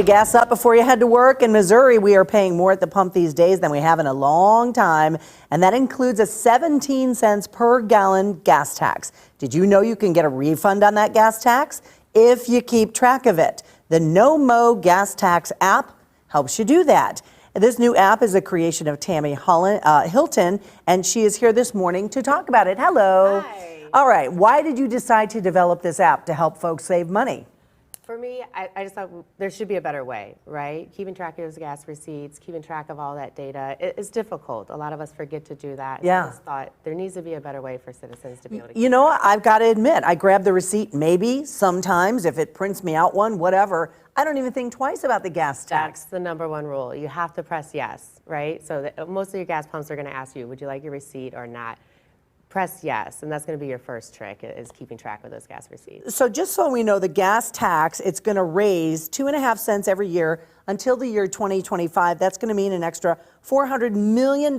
Gas up before you head to work. In Missouri, we are paying more at the pump these days than we have in a long time, and that includes a 17 cents per gallon gas tax. Did you know you can get a refund on that gas tax if you keep track of it? The NoMo Gas Tax app helps you do that. This new app is a creation of Tammy Hilton, and she is here this morning to talk about it. Hello. Hi. All right. Why did you decide to develop this app to help folks save money? For me, I just thought there should be a better way, right? Keeping track of those gas receipts, keeping track of all that data, it's difficult. A lot of us forget to do that. Yeah. I just thought there needs to be a better way for citizens to be able to You know, I've got to admit, I grab the receipt maybe sometimes if it prints me out one, whatever. I don't even think twice about the gas tax. That's the #1 rule. You have to press yes, right? So most of your gas pumps are going to ask you, would you like your receipt or not? Press yes, and that's going to be your first trick, is keeping track of those gas receipts. So just so we know, the gas tax, it's going to raise 2.5 cents every year until the year 2025. That's going to mean an extra $400 million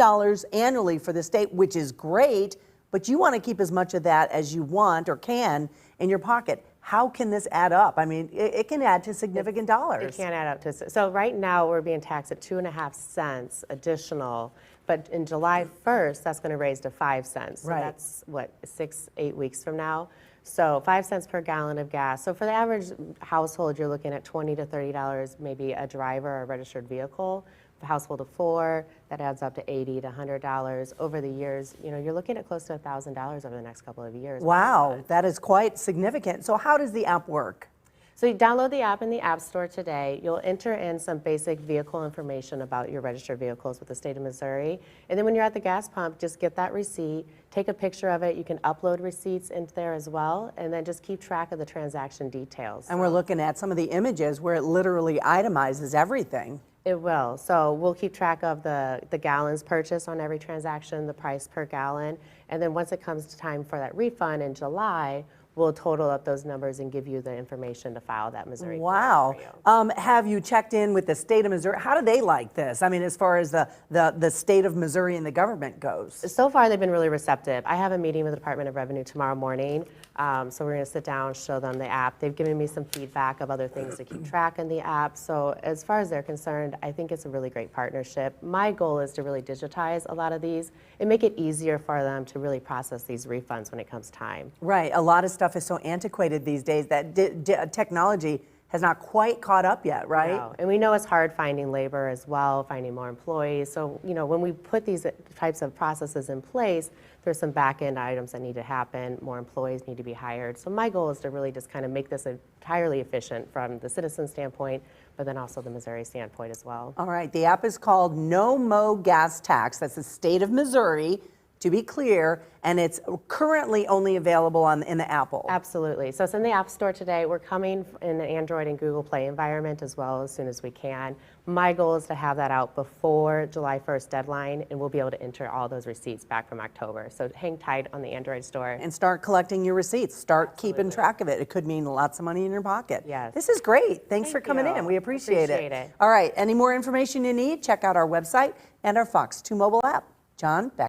annually for the state, which is great, but you want to keep as much of that as you want or can in your pocket. How can this add up? I mean, it can add to significant dollars. It can add up to, so right now we're being taxed at 2.5 cents additional, but in July 1st, that's going to raise to 5 cents. So Right. that's what, 6-8 weeks from now. So 5 cents per gallon of gas. So for the average household, you're looking at $20 to $30, maybe a driver or a registered vehicle. For a household of 4, that adds up to $80 to $100. Over the years, you know, you're looking at close to $1,000 over the next couple of years. Wow, that is quite significant. So how does the app work? So you download the app in the App Store today. You'll enter in some basic vehicle information about your registered vehicles with the state of Missouri. And then when you're at the gas pump, just get that receipt, take a picture of it. You can upload receipts into there as well, and then just keep track of the transaction details. And we're looking at some of the images where it literally itemizes everything. It will. So we'll keep track of the gallons purchased on every transaction, the price per gallon. And then once it comes to time for that refund in July, we'll total up those numbers and give you the information to file that Missouri. Wow. For you. Have you checked in with the state of Missouri? How do they like this? I mean, as far as the state of Missouri and the government goes. So far, they've been really receptive. I have a meeting with the Department of Revenue tomorrow morning. So we're going to sit down, show them the app. They've given me some feedback of other things to keep track in the app. So as far as they're concerned, I think it's a really great partnership. My goal is to really digitize a lot of these and make it easier for them to really process these refunds when it comes time. Right. A lot of stuff is so antiquated these days that technology has not quite caught up yet, right? No. And we know it's hard finding labor as well, finding more employees. So, you know, when we put these types of processes in place, there's some back-end items that need to happen. More employees need to be hired. So my goal is to really just kind of make this entirely efficient from the citizen standpoint, but then also the Missouri standpoint as well. All right. The app is called NoMo Gas Tax. That's the state of Missouri, to be clear, and it's currently only available in the Apple. Absolutely. So it's in the App Store today. We're coming in the Android and Google Play environment as well as soon as we can. My goal is to have that out before July 1st deadline, and we'll be able to enter all those receipts back from October. So hang tight on the Android store. And start collecting your receipts. Start Absolutely. keeping track of it. It could mean lots of money in your pocket. Yes. This is great. Thanks for Thank coming you. in. We appreciate it. All right. Any more information you need, check out our website and our Fox 2 mobile app. John, back